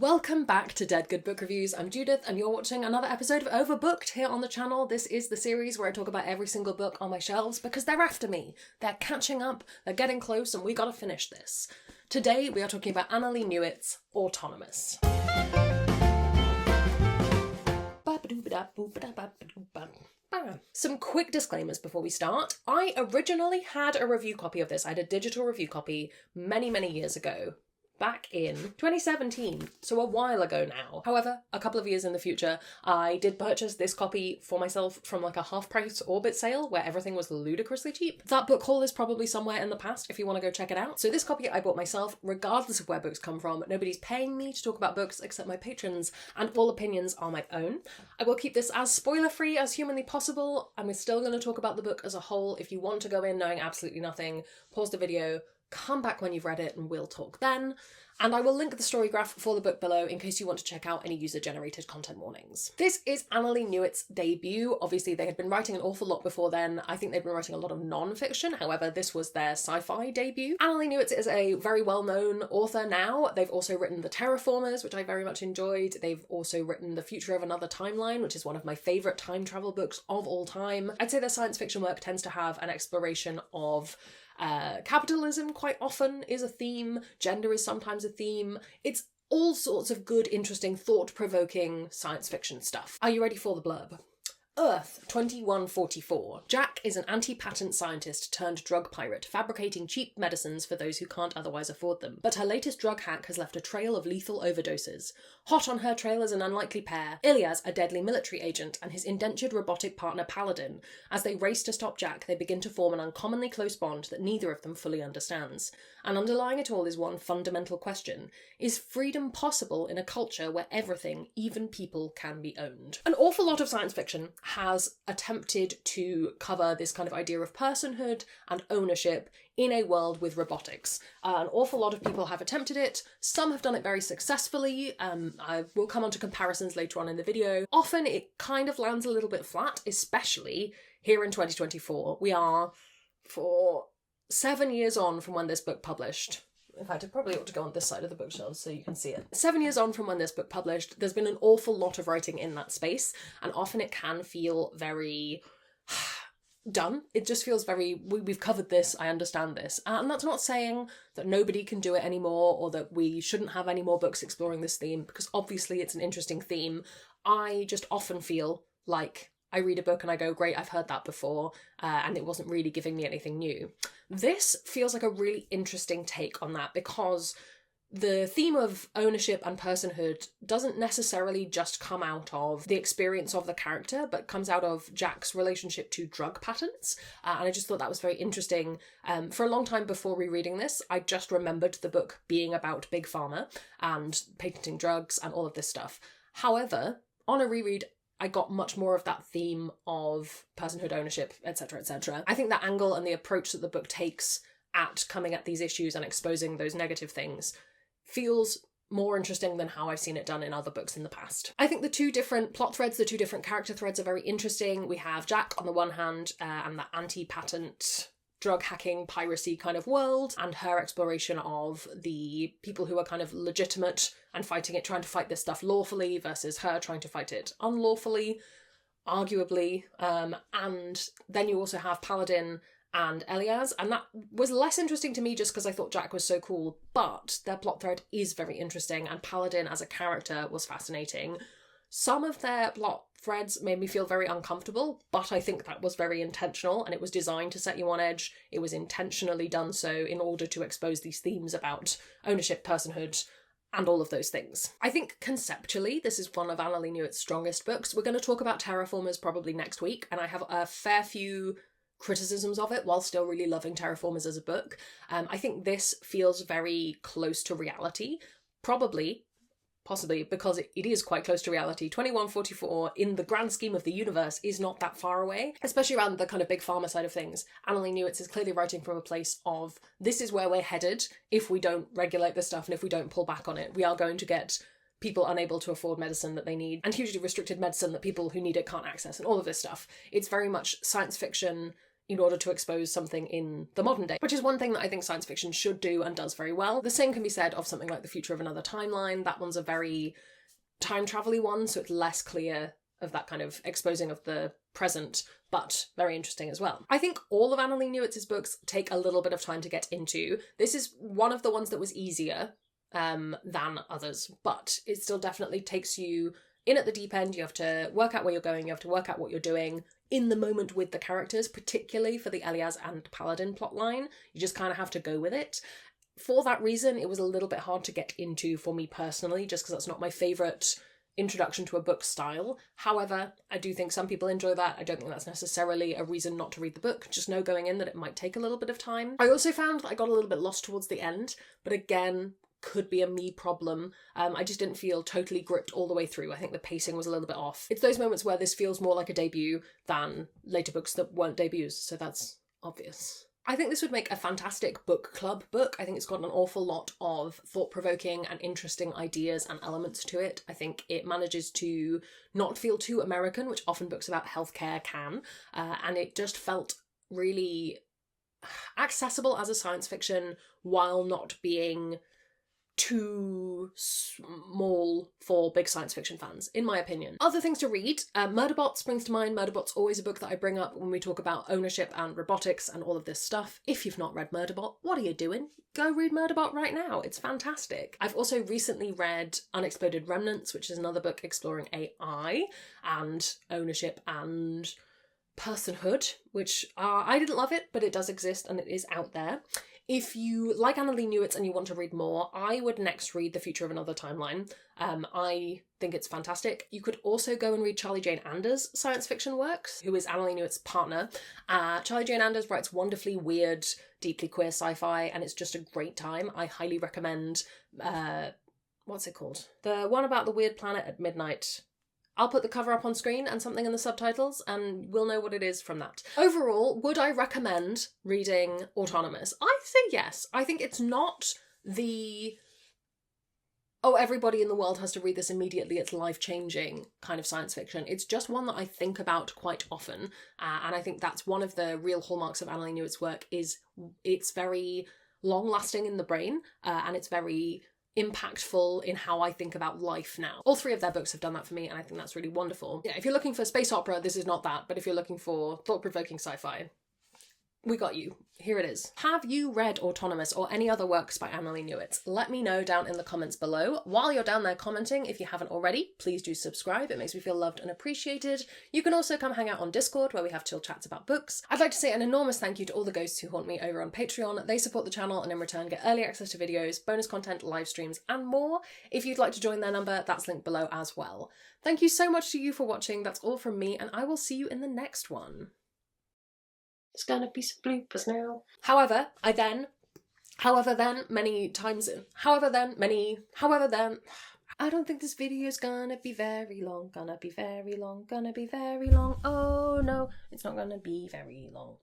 Welcome back to Dead Good Book Reviews. I'm Judith and you're watching another episode of Overbooked here on the channel. This is the series where I talk about every single book on my shelves because they're after me. They're catching up, they're getting close, and we gotta finish this. Today we are talking about Annalee Newitz, Autonomous. Some quick disclaimers before we start. I originally had a review copy of this. I had a digital review copy many years ago. Back in 2017, so a while ago now. However, a couple of years in the future, I did purchase this copy for myself from like a half-price Orbit sale where everything was ludicrously cheap. That book haul is probably somewhere in the past if you want to go check it out. So this copy I bought myself, regardless of where books come from. Nobody's paying me to talk about books except my patrons, and all opinions are my own. I will keep this as spoiler-free as humanly possible, and we're still going to talk about the book as a whole. If you want to go in knowing absolutely nothing, pause the video, come back when you've read it and we'll talk then. And I will link the story graph for the book below in case you want to check out any user-generated content warnings. This is Annalee Newitz's debut. Obviously, they had been writing an awful lot before then. I think they'd been writing a lot of non-fiction. However, this was their sci-fi debut. Annalee Newitz is a very well-known author now. They've also written The Terraformers, which I very much enjoyed. They've also written The Future of Another Timeline, which is one of my favourite time travel books of all time. I'd say their science fiction work tends to have an exploration of capitalism quite often is a theme, gender is sometimes a theme. It's all sorts of good, interesting, thought-provoking science fiction stuff. Are you ready for the blurb? Earth 2144. Jack is an anti-patent scientist turned drug pirate, fabricating cheap medicines for those who can't otherwise afford them. But her latest drug hack has left a trail of lethal overdoses. Hot on her trail is an unlikely pair, Ilyas, a deadly military agent, and his indentured robotic partner Paladin. As they race to stop Jack, they begin to form an uncommonly close bond that neither of them fully understands. And underlying it all is one fundamental question. Is freedom possible in a culture where everything, even people, can be owned? An awful lot of science fiction has attempted to cover this kind of idea of personhood and ownership in a world with robotics. An awful lot of people have attempted it. Some have done it very successfully. I will come on to comparisons later on in the video. Often it kind of lands a little bit flat, especially here in 2024. We are for 7 years on from when this book published. In fact, I probably ought to go on this side of the bookshelf so you can see it. 7 years on from when this book published, there's been an awful lot of writing in that space, and often it can feel very done. It just feels very, we've covered this, I understand this. And that's not saying that nobody can do it anymore or that we shouldn't have any more books exploring this theme, because obviously it's an interesting theme. I just often feel like I read a book and I go, great, I've heard that before, and it wasn't really giving me anything new. This feels like a really interesting take on that because the theme of ownership and personhood doesn't necessarily just come out of the experience of the character, but comes out of Jack's relationship to drug patents. And I just thought that was very interesting. For a long time before rereading this, I just remembered the book being about Big Pharma and patenting drugs and all of this stuff. However, on a reread, I got much more of that theme of personhood, ownership, etc., etc. I think that angle and the approach that the book takes at coming at these issues and exposing those negative things feels more interesting than how I've seen it done in other books in the past. I think the two different plot threads, the two different character threads are very interesting. We have Jack on the one hand and that anti-patent drug hacking, piracy kind of world, and her exploration of the people who are kind of legitimate and fighting it, trying to fight this stuff lawfully versus her trying to fight it unlawfully, arguably. And then you also have Paladin and Ilyas, and that was less interesting to me just because I thought Jack was so cool, but their plot thread is very interesting, and Paladin as a character was fascinating. Some of their plot threads made me feel very uncomfortable, but I think that was very intentional and it was designed to set you on edge. It was intentionally done so in order to expose these themes about ownership, personhood, and all of those things. I think conceptually, this is one of Annalee Newitz's strongest books. We're going to talk about Terraformers probably next week, and I have a fair few criticisms of it while still really loving Terraformers as a book. I think this feels very close to reality, possibly because it is quite close to reality. 2144, in the grand scheme of the universe, is not that far away, especially around the kind of big pharma side of things. Annalee Newitz is clearly writing from a place of, this is where we're headed if we don't regulate this stuff and if we don't pull back on it. We are going to get people unable to afford medicine that they need, and hugely restricted medicine that people who need it can't access, and all of this stuff. It's very much science fiction in order to expose something in the modern day, which is one thing that I think science fiction should do and does very well. The same can be said of something like The Future of Another Timeline. That one's a very time travel-y one, so it's less clear of that kind of exposing of the present, but very interesting as well. I think all of Annalee Newitz's books take a little bit of time to get into. This is one of the ones that was easier than others, but it still definitely takes you in at the deep end. You have to work out where you're going, you have to work out what you're doing in the moment with the characters, particularly for the Elias and Paladin plotline. You just kind of have to go with it. For that reason, it was a little bit hard to get into for me personally, just because that's not my favourite introduction to a book style. However, I do think some people enjoy that. I don't think that's necessarily a reason not to read the book. Just know going in that it might take a little bit of time. I also found that I got a little bit lost towards the end, but again, could be a me problem. I just didn't feel totally gripped all the way through. I think the pacing was a little bit off. It's those moments where this feels more like a debut than later books that weren't debuts, so that's obvious. I think this would make a fantastic book club book. I think it's got an awful lot of thought-provoking and interesting ideas and elements to it. I think it manages to not feel too American, which often books about healthcare can, and it just felt really accessible as a science fiction while not being too small for big science fiction fans, in my opinion. Other things to read, Murderbot springs to mind. Murderbot's always a book that I bring up when we talk about ownership and robotics and all of this stuff. If you've not read Murderbot, what are you doing? Go read Murderbot right now. It's fantastic. I've also recently read Unexploded Remnants, which is another book exploring AI and ownership and personhood, which I didn't love it, but it does exist and it is out there. If you like Annalee Newitz and you want to read more, I would next read The Future of Another Timeline. I think it's fantastic. You could also go and read Charlie Jane Anders' science fiction works, who is Annalee Newitz's partner. Charlie Jane Anders writes wonderfully weird, deeply queer sci-fi, and it's just a great time. I highly recommend, what's it called? The one about the weird planet at midnight. I'll put the cover up on screen and something in the subtitles, and we'll know what it is from that. Overall, would I recommend reading Autonomous? I say yes. I think it's not the, oh, everybody in the world has to read this immediately, it's life-changing kind of science fiction. It's just one that I think about quite often, and I think that's one of the real hallmarks of Annalee Newitz's work, is it's very long-lasting in the brain, and it's very impactful in how I think about life now. All three of their books have done that for me, and I think that's really wonderful. Yeah, if you're looking for space opera, this is not that, but if you're looking for thought-provoking sci-fi, we got you. Here it is. Have you read Autonomous or any other works by Annalee Newitz? Let me know down in the comments below. While you're down there commenting, if you haven't already, please do subscribe. It makes me feel loved and appreciated. You can also come hang out on Discord, where we have chill chats about books. I'd like to say an enormous thank you to all the ghosts who haunt me over on Patreon. They support the channel and in return get early access to videos, bonus content, live streams, and more. If you'd like to join their number, that's linked below as well. Thank you so much to you for watching. That's all from me, and I will see you in the next one. It's gonna be some bloopers now. However then, I don't think this video's gonna be very long, Oh no, it's not gonna be very long.